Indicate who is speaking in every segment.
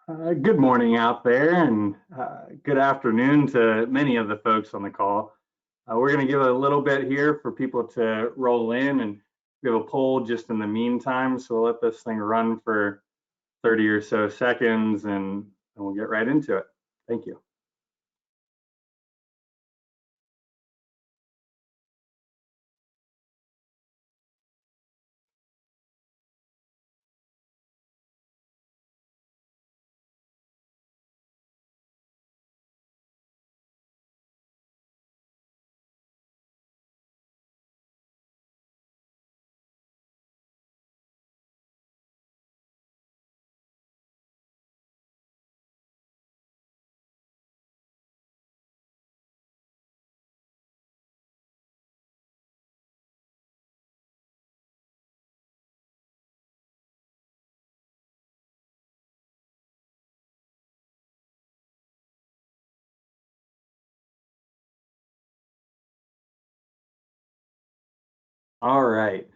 Speaker 1: Good morning out there, and good afternoon to many of the folks on the call. We're going to give a little bit here for people to roll in, and we have a poll just in the meantime, so we'll let this thing run for 30 or so seconds, and we'll get right into it. Thank you. All right.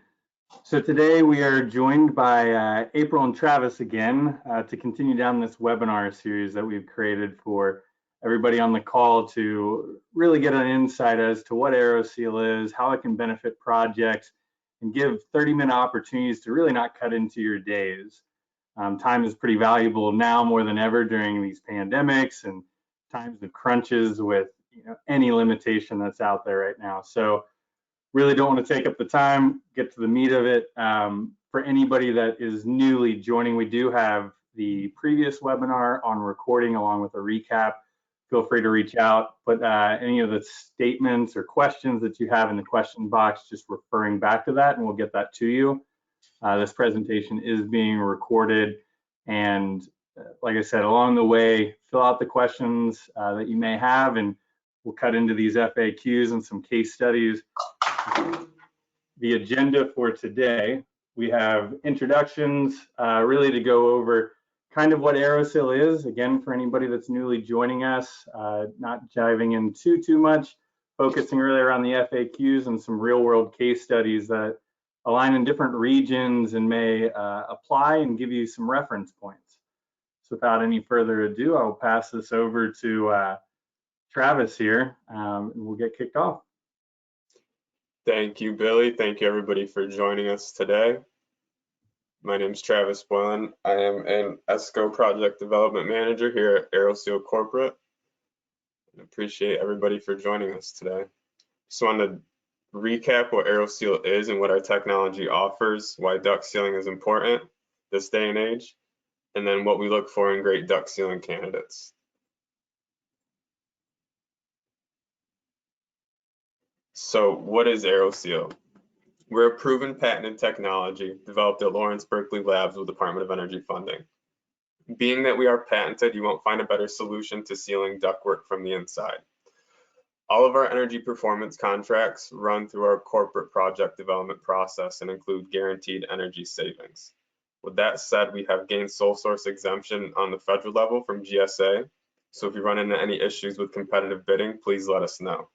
Speaker 1: So today we are joined by April and Travis again to continue down this webinar series that we've created for everybody on the call to really get an insight as to what Aeroseal is, how it can benefit projects, and give 30-minute opportunities to really not cut into your days. Time is pretty valuable now more than ever during these pandemics and times of crunches with any limitation that's out there right now. So really don't want to take up the time, get to the meat of it. For anybody that is newly joining, we do have the previous webinar on recording along with a recap. Feel free to reach out, put any of the statements or questions that you have in the question box, just referring back to that, and we'll get that to you. This presentation is being recorded, and like I said, along the way, fill out the questions that you may have, and we'll cut into these FAQs and some case studies. The agenda for today, we have introductions, really to go over kind of what Aeroseal is, again, for anybody that's newly joining us, not diving in too much, focusing really around the FAQs and some real world case studies that align in different regions and may apply and give you some reference points. So without any further ado, I'll pass this over to Travis here, and we'll get kicked off.
Speaker 2: Thank you, Billy. Thank you, everybody, for joining us today. My name is Travis Boylan. I am an ESCO Project Development Manager here at Aeroseal Corporate. I appreciate everybody for joining us today. Just wanted to recap what Aeroseal is and what our technology offers, why duct sealing is important this day and age, and then what we look for in great duct sealing candidates. So what is Aeroseal? We're a proven patented technology developed at Lawrence Berkeley Labs with Department of Energy funding. Being that we are patented, you won't find a better solution to sealing ductwork from the inside. All of our energy performance contracts run through our corporate project development process and include guaranteed energy savings. With that said, we have gained sole source exemption on the federal level from GSA. So if you run into any issues with competitive bidding, please let us know.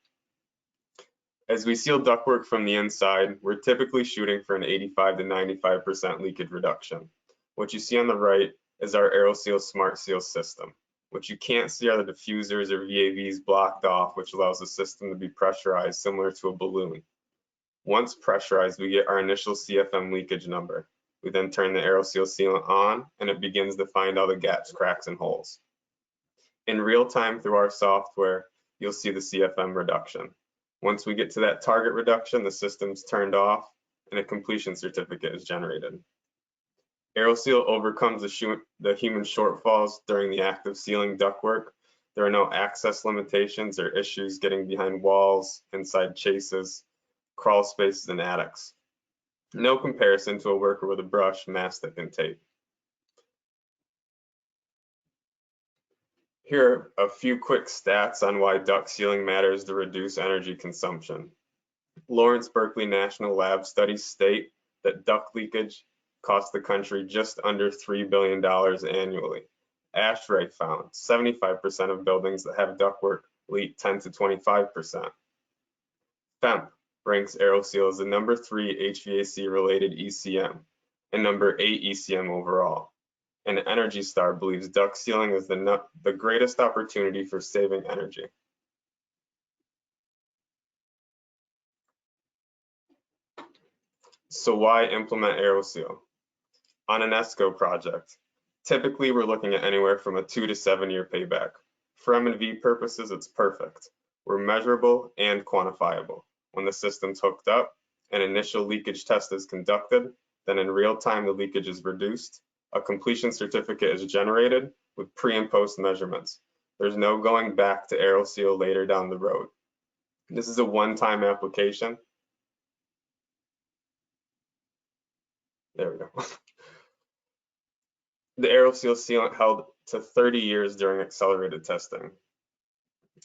Speaker 2: As we seal ductwork from the inside, we're typically shooting for an 85 to 95% leakage reduction. What you see on the right is our Aeroseal Smart Seal system. What you can't see are the diffusers or VAVs blocked off, which allows the system to be pressurized similar to a balloon. Once pressurized, we get our initial CFM leakage number. We then turn the Aeroseal sealant on, and it begins to find all the gaps, cracks, and holes. In real time through our software, you'll see the CFM reduction. Once we get to that target reduction, the system's turned off and a completion certificate is generated. Aeroseal overcomes the human shortfalls during the act of sealing ductwork. There are no access limitations or issues getting behind walls, inside chases, crawl spaces, and attics. No comparison to a worker with a brush, mastic, and tape. Here are a few quick stats on why duct sealing matters to reduce energy consumption. Lawrence Berkeley National Lab studies state that duct leakage costs the country just under $3 billion annually. ASHRAE found 75% of buildings that have ductwork leak 10 to 25%. FEMP ranks Aeroseal as the #3 HVAC related ECM and #8 ECM overall. and Energy Star believes duct sealing is the greatest opportunity for saving energy. So why implement Aeroseal? On an ESCO project, typically we're looking at anywhere from a 2 to 7 year payback. For M&V purposes, it's perfect. We're measurable and quantifiable. When the system's hooked up, an initial leakage test is conducted, then in real time the leakage is reduced. A completion certificate is generated with pre and post measurements. There's no going back to Aeroseal later down the road. This is a one-time application. There we go. The Aeroseal sealant held to 30 years during accelerated testing.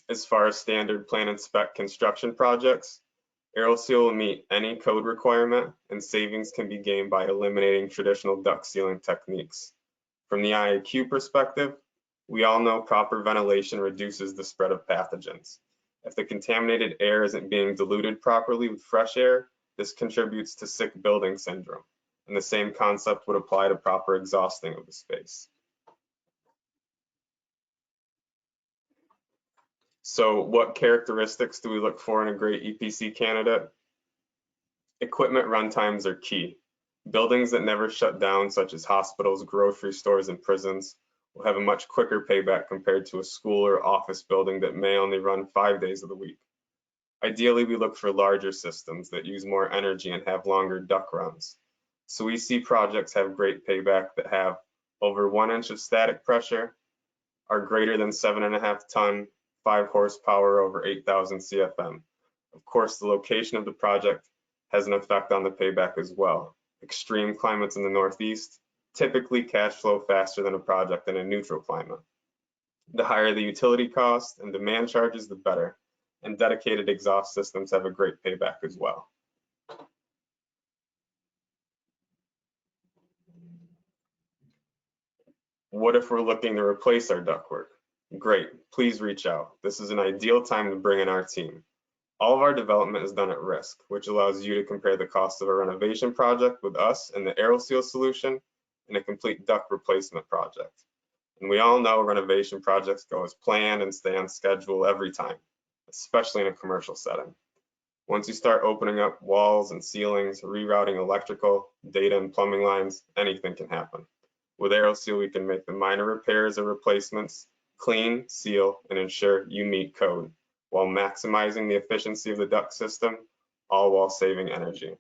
Speaker 2: As far as standard plan and spec construction projects, Aeroseal will meet any code requirement, and savings can be gained by eliminating traditional duct sealing techniques. From the IAQ perspective, we all know proper ventilation reduces the spread of pathogens. If the contaminated air isn't being diluted properly with fresh air, this contributes to sick building syndrome. And the same concept would apply to proper exhausting of the space. So what characteristics do we look for in a great EPC candidate? Equipment runtimes are key. Buildings that never shut down, such as hospitals, grocery stores, and prisons, will have a much quicker payback compared to a school or office building that may only run 5 days of the week. Ideally, we look for larger systems that use more energy and have longer duct runs. So we see projects have great payback that have over 1 inch of static pressure, are greater than 7.5 ton, 5 horsepower over 8,000 CFM. Of course, the location of the project has an effect on the payback as well. Extreme climates in the Northeast typically cash flow faster than a project in a neutral climate. The higher the utility cost and demand charges, the better, and dedicated exhaust systems have a great payback as well. What if we're looking to replace our ductwork? Great, please reach out. This is an ideal time to bring in our team. All of our development is done at risk, which allows you to compare the cost of a renovation project with us and the Aeroseal solution and a complete duct replacement project. And we all know renovation projects go as planned and stay on schedule every time, especially in a commercial setting. Once you start opening up walls and ceilings, rerouting electrical, data, and plumbing lines, anything can happen. With Aeroseal, we can make the minor repairs or replacements, clean, seal, and ensure you meet code, while maximizing the efficiency of the duct system, all while saving energy.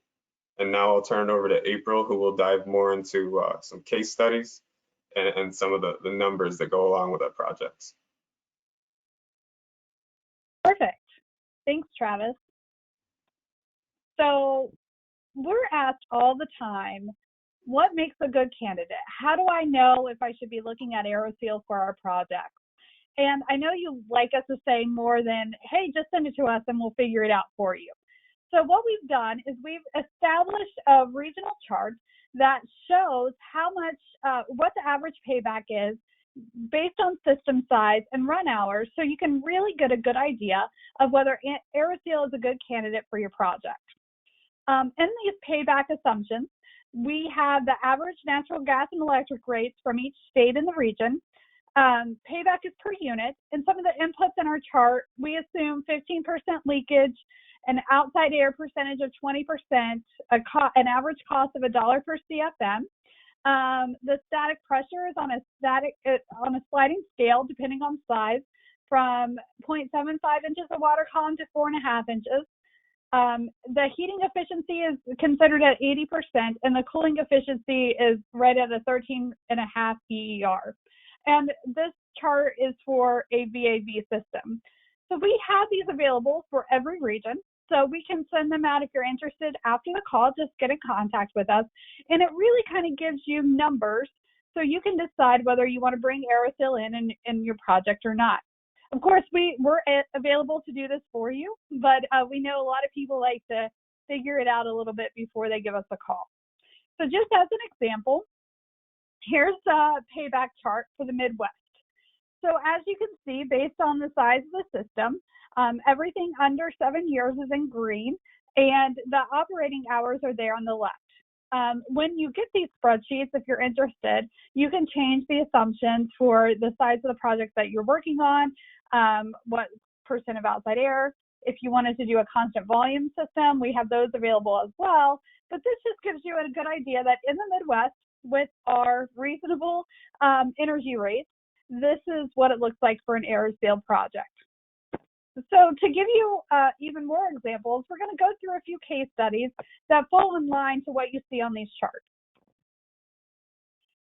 Speaker 2: And now I'll turn it over to April, who will dive more into some case studies and some of the numbers that go along with our projects.
Speaker 3: Perfect. Thanks, Travis. So we're asked all the time, what makes a good candidate? How do I know if I should be looking at Aeroseal for our project? And I know you like us to say more than, hey, just send it to us and we'll figure it out for you. So what we've done is we've established a regional chart that shows how much, what the average payback is based on system size and run hours, so you can really get a good idea of whether Aeroseal is a good candidate for your project. In these payback assumptions, we have the average natural gas and electric rates from each state in the region. Payback is per unit, and some of the inputs in our chart, we assume 15% leakage, an outside air percentage of 20%, an average cost of $1 per CFM. The static pressure is on a sliding scale, depending on size, from 0.75 inches of water column to 4.5 inches. The heating efficiency is considered at 80%, and the cooling efficiency is right at a 13.5 EER. And this chart is for a VAV system. So we have these available for every region. So we can send them out if you're interested after the call. Just get in contact with us. And it really kind of gives you numbers so you can decide whether you want to bring Aeroseal in your project or not. Of course, we're available to do this for you, but we know a lot of people like to figure it out a little bit before they give us a call. So just as an example, here's a payback chart for the Midwest. So as you can see, based on the size of the system, everything under 7 years is in green, and the operating hours are there on the left. When you get these spreadsheets, if you're interested, you can change the assumptions for the size of the project that you're working on, what percent of outside air. If you wanted to do a constant volume system, we have those available as well. But this just gives you a good idea that in the Midwest, with our reasonable energy rates, this is what it looks like for an Aeroseal project. So to give you even more examples, we're going to go through a few case studies that fall in line to what you see on these charts.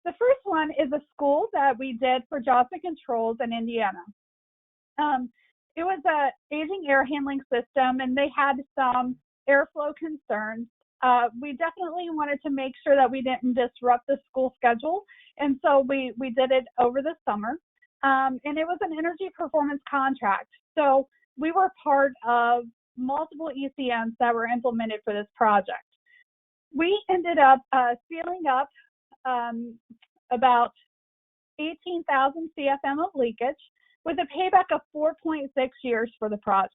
Speaker 3: The first one is a school that we did for Johnson Controls in Indiana. It was an aging air handling system, and they had some airflow concerns. We definitely wanted to make sure that we didn't disrupt the school schedule, and so we did it over the summer. And it was an energy performance contract. So we were part of multiple ECMs that were implemented for this project. We ended up sealing up about 18,000 CFM of leakage with a payback of 4.6 years for the project.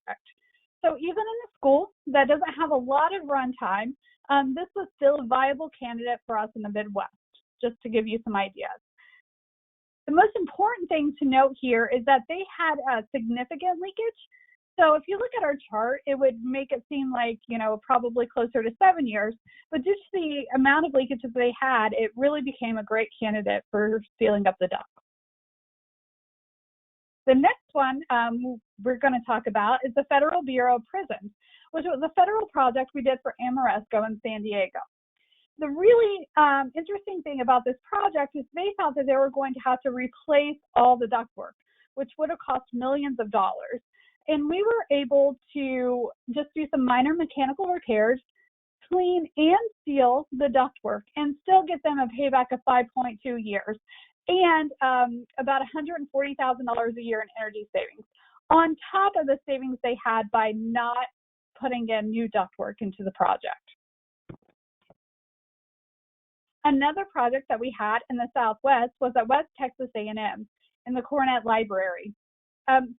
Speaker 3: So even in a school that doesn't have a lot of runtime, this was still a viable candidate for us in the Midwest, just to give you some ideas. The most important thing to note here is that they had a significant leakage. So if you look at our chart, it would make it seem like, probably closer to 7 years, but due to the amount of leakages they had, it really became a great candidate for sealing up the duct. The next one we're going to talk about is the Federal Bureau of Prisons, which was a federal project we did for Ameresco in San Diego. The really interesting thing about this project is they thought that they were going to have to replace all the ductwork, which would have cost millions of dollars. And we were able to just do some minor mechanical repairs, clean and seal the ductwork, and still get them a payback of 5.2 years and about $140,000 a year in energy savings, on top of the savings they had by not putting in new ductwork into the project. Another project that we had in the Southwest was at West Texas A&M in the Cornett Library.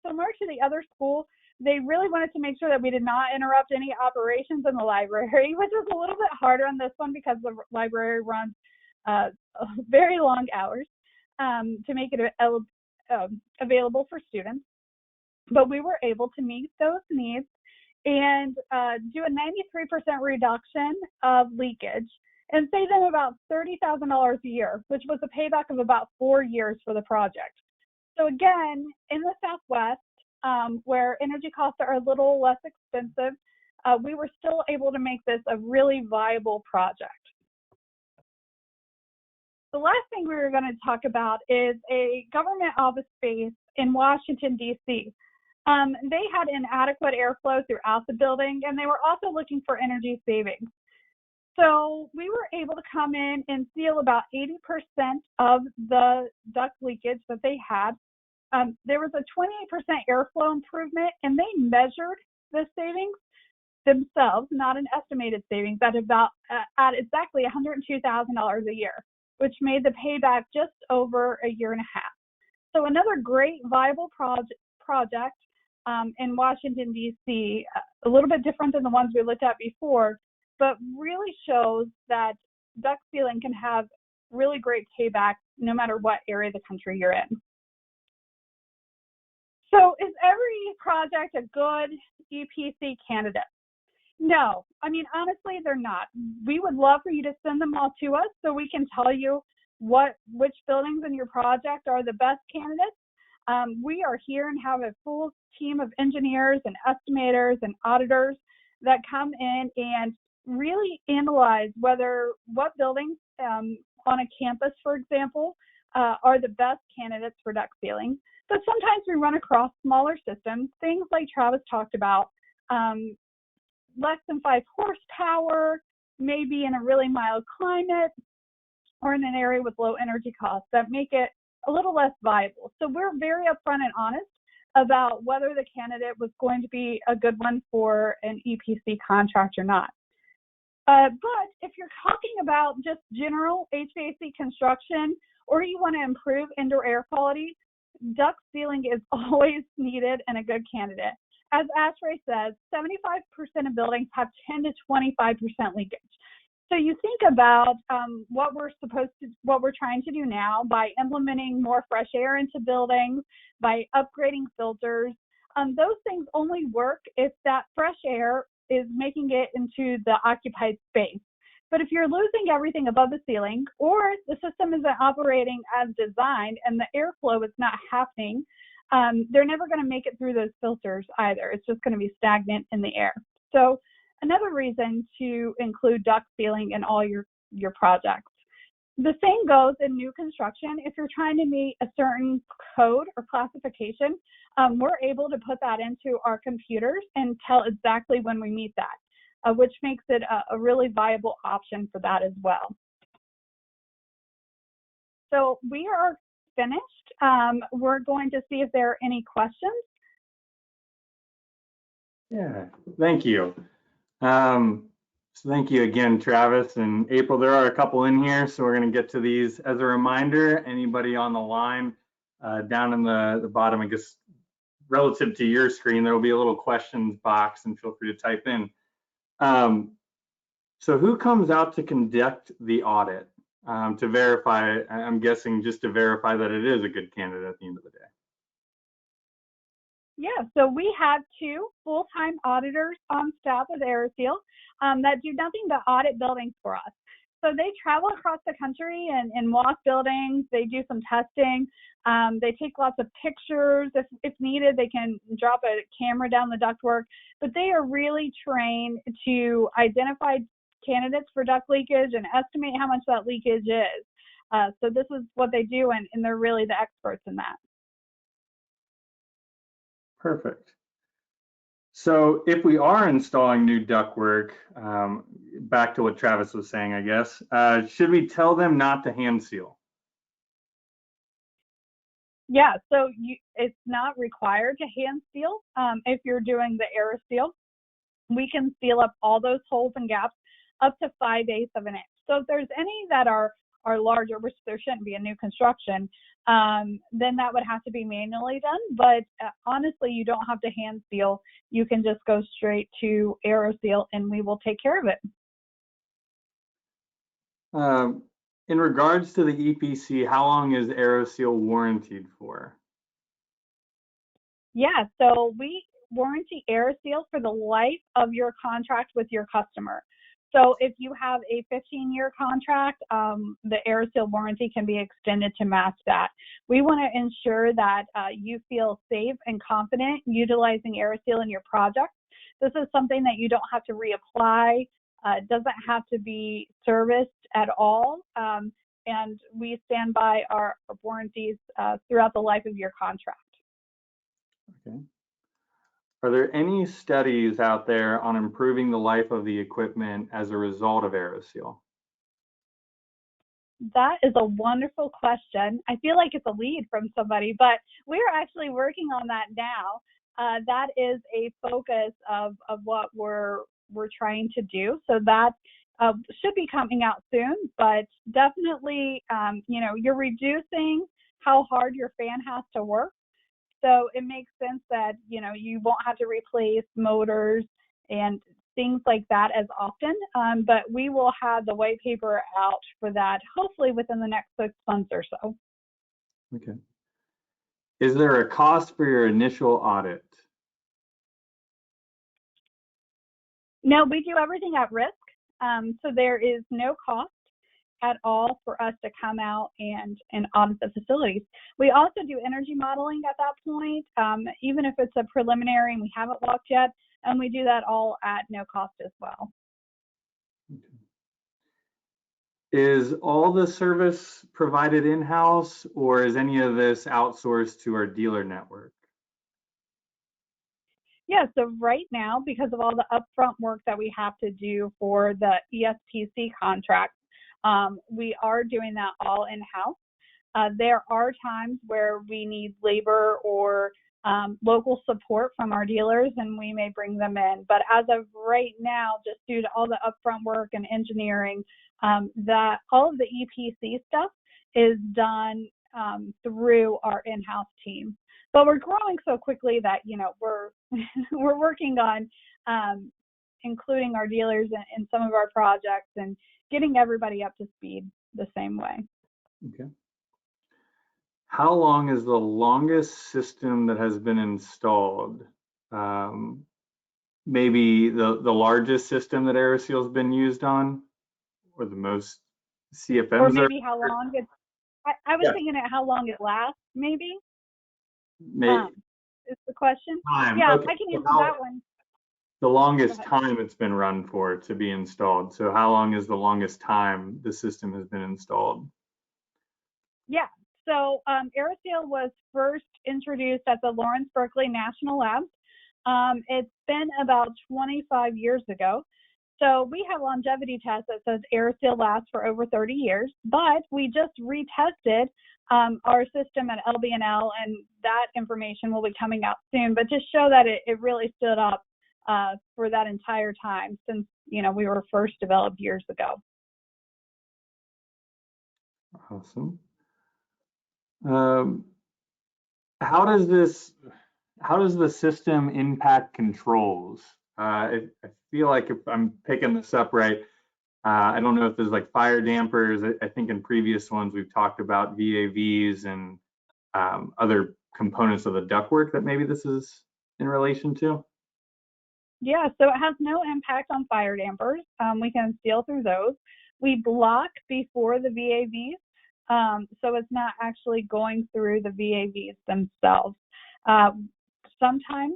Speaker 3: Similar to the other school, they really wanted to make sure that we did not interrupt any operations in the library, which is a little bit harder on this one because the library runs very long hours to make it available for students. But we were able to meet those needs and do a 93% reduction of leakage and save them about $30,000 a year, which was a payback of about 4 years for the project. So again, in the Southwest, where energy costs are a little less expensive, we were still able to make this a really viable project. The last thing we were going to talk about is a government office space in Washington, D.C. They had inadequate airflow throughout the building, and they were also looking for energy savings. So we were able to come in and seal about 80% of the duct leakage that they had. There was a 28% airflow improvement, and they measured the savings themselves, not an estimated savings, at exactly $102,000 a year, which made the payback just over a year and a half. So another great viable project in Washington, D.C., a little bit different than the ones we looked at before, but really shows that duct sealing can have really great payback no matter what area of the country you're in. So is every project a good EPC candidate? No, I mean, honestly, they're not. We would love for you to send them all to us so we can tell you which buildings in your project are the best candidates. We are here and have a full team of engineers and estimators and auditors that come in and really analyze what buildings on a campus, for example, are the best candidates for duct sealing. But sometimes we run across smaller systems, things like Travis talked about, less than 5 horsepower, maybe in a really mild climate, or in an area with low energy costs that make it a little less viable. So we're very upfront and honest about whether the candidate was going to be a good one for an EPC contract or not. But if you're talking about just general HVAC construction, or you want to improve indoor air quality, duct sealing is always needed and a good candidate. As ASHRAE says, 75% of buildings have 10 to 25% leakage. So you think about what we're trying to do now by implementing more fresh air into buildings, by upgrading filters. Those things only work if that fresh air is making it into the occupied space. But if you're losing everything above the ceiling, or the system isn't operating as designed and the airflow is not happening, they're never going to make it through those filters either. It's just going to be stagnant in the air. So another reason to include duct sealing in all your projects. The same goes in new construction. If you're trying to meet a certain code or classification, we're able to put that into our computers and tell exactly when we meet that, which makes it a really viable option for that as well. So we are finished. We're going to see if there are any questions.
Speaker 1: Yeah, thank you. So thank you again, Travis and April. There are a couple in here, so we're going to get to these. As a reminder, anybody on the line, down in the bottom, I guess, relative to your screen, there will be a little questions box, and feel free to type in. So who comes out to conduct the audit to verify, I'm guessing just to verify that it is a good candidate at the end of the day?
Speaker 3: Yeah, so we have 2 full-time auditors on staff with Aeroseal that do nothing but audit buildings for us. So they travel across the country and walk buildings. They do some testing. They take lots of pictures. If needed, they can drop a camera down the ductwork. But they are really trained to identify candidates for duct leakage and estimate how much that leakage is. So this is what they do, and they're really the experts in that.
Speaker 1: Perfect. So if we are installing new ductwork, back to what Travis was saying, I guess, should we tell them not to hand seal?
Speaker 3: Yeah, so it's not required to hand seal if you're doing the Aeroseal. We can seal up all those holes and gaps up to 5/8 of an inch. So if there's any that are larger, which there shouldn't be in new construction, then that would have to be manually done. But honestly, you don't have to hand seal. You can just go straight to Aeroseal and we will take care of it.
Speaker 1: In regards to the EPC, how long is Aeroseal warranted for?
Speaker 3: Yeah, so we warranty Aeroseal for the life of your contract with your customer. So if you have a 15-year contract, the Aeroseal warranty can be extended to match that. We want to ensure that you feel safe and confident utilizing Aeroseal in your project. This is something that you don't have to reapply. It doesn't have to be serviced at all. And we stand by our warranties throughout the life of your contract.
Speaker 1: Okay. Are there any studies out there on improving the life of the equipment as a result of Aeroseal?
Speaker 3: That is a wonderful question. I feel like it's a lead from somebody, but we're actually working on that now. That is a focus of what we're trying to do. So that should be coming out soon, but definitely, you're reducing how hard your fan has to work. So it makes sense that, you won't have to replace motors and things like that as often, but we will have the white paper out for that, hopefully within the next 6 months or so.
Speaker 1: Okay. Is there a cost for your initial audit?
Speaker 3: No, we do everything at risk. So there is no cost at all for us to come out and audit the facilities. We also do energy modeling at that point, even if it's a preliminary and we haven't walked yet, and we do that all at no cost as well.
Speaker 1: Okay. Is all the service provided in-house, or is any of this outsourced to our dealer network?
Speaker 3: Yeah, so right now, because of all the upfront work that we have to do for the EPC contract, we are doing that all in-house. There are times where we need labor or local support from our dealers, and we may bring them in. But as of right now, just due to all the upfront work and engineering, that all of the EPC stuff is done through our in-house team. But we're growing so quickly that we're working on including our dealers in some of our projects and getting everybody up to speed the same way.
Speaker 1: Okay. How long is the longest system that has been installed? Maybe the largest system that Aeroseal has been used on, or the most CFMs?
Speaker 3: Or maybe how long it, I was
Speaker 1: Yeah.
Speaker 3: thinking at how long it lasts, maybe.
Speaker 1: Maybe
Speaker 3: Is the question.
Speaker 1: time.
Speaker 3: Yeah,
Speaker 1: Okay.
Speaker 3: I can answer that one.
Speaker 1: The longest time it's been run for to be installed. So how long is the longest time the system has been installed?
Speaker 3: Yeah, so Aeroseal was first introduced at the Lawrence Berkeley National Labs. It's been about 25 years ago. So we have longevity tests that says Aeroseal lasts for over 30 years, but we just retested our system at LBNL, and that information will be coming out soon, but just show that it really stood up for that entire time since, you know, we were first developed years ago.
Speaker 1: Awesome. How does the system impact controls? I feel like if I'm picking this up right, I don't know if there's like fire dampers. I think in previous ones we've talked about VAVs and other components of the ductwork that maybe this is in relation to.
Speaker 3: Yeah, so it has no impact on fire dampers. We can seal through those. We block before the VAVs, so it's not actually going through the VAVs themselves. Sometimes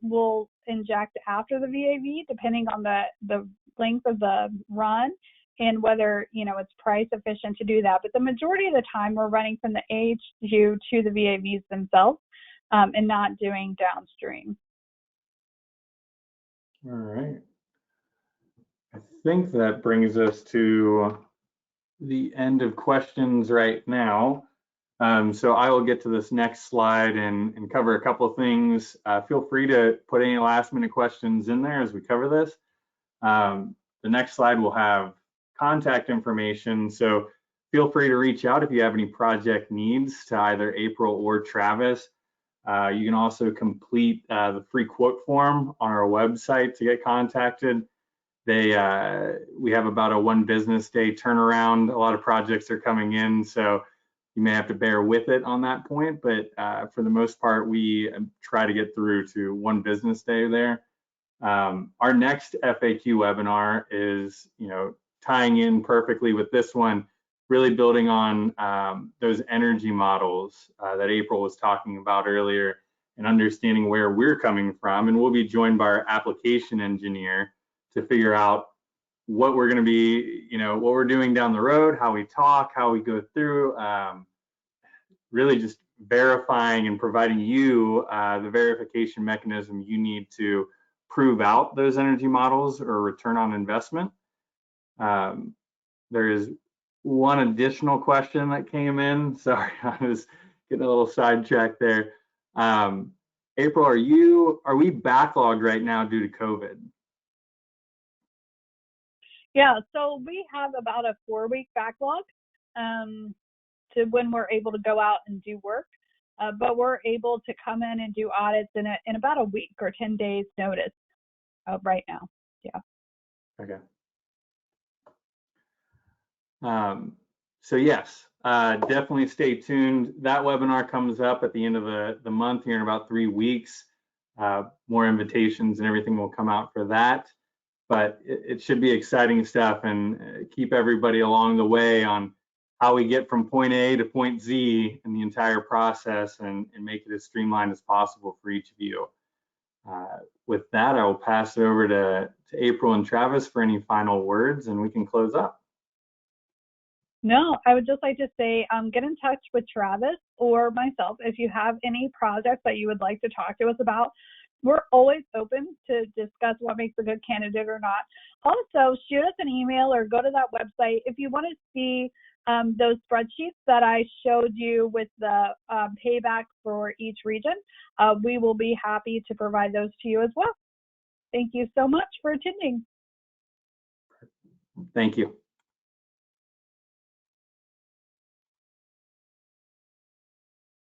Speaker 3: we'll inject after the VAV, depending on the length of the run and whether, you know, it's price efficient to do that. But the majority of the time, we're running from the AHU to the VAVs themselves and not doing downstream.
Speaker 1: All right. I think that brings us to the end of questions right now. So I will get to this next slide and cover a couple of things. Feel free to put any last minute questions in there as we cover this. The next slide will have contact information. So feel free to reach out if you have any project needs to either April or Travis. You can also complete the free quote form on our website to get contacted. We have about a 1 business day turnaround. A lot of projects are coming in, so you may have to bear with it on that point, but for the most part, we try to get through to 1 business day there. Our next FAQ webinar is, you know, tying in perfectly with this one, really building on those energy models that April was talking about earlier and understanding where we're coming from. And we'll be joined by our application engineer to figure out what we're going to be, you know, what we're doing down the road, how we talk, how we go through, really just verifying and providing you the verification mechanism you need to prove out those energy models or return on investment. There is one additional question that came in. Sorry, I was getting a little sidetracked there. April, are we backlogged right now due to COVID?
Speaker 3: Yeah, so we have about a 4-week backlog to when we're able to go out and do work, but we're able to come in and do audits in about a week or 10 days notice right now. Yeah.
Speaker 1: Okay. So yes, definitely stay tuned. That webinar comes up at the end of the month here in about 3 weeks. More invitations and everything will come out for that, but it should be exciting stuff, and keep everybody along the way on how we get from point A to point Z in the entire process and make it as streamlined as possible for each of you. With that, I will pass it over to April and Travis for any final words, and we can close up.
Speaker 3: No, I would just like to say, get in touch with Travis or myself if you have any projects that you would like to talk to us about. We're always open to discuss what makes a good candidate or not. Also, shoot us an email or go to that website. If you want to see those spreadsheets that I showed you with the payback for each region, we will be happy to provide those to you as well. Thank you so much for attending.
Speaker 1: Thank you.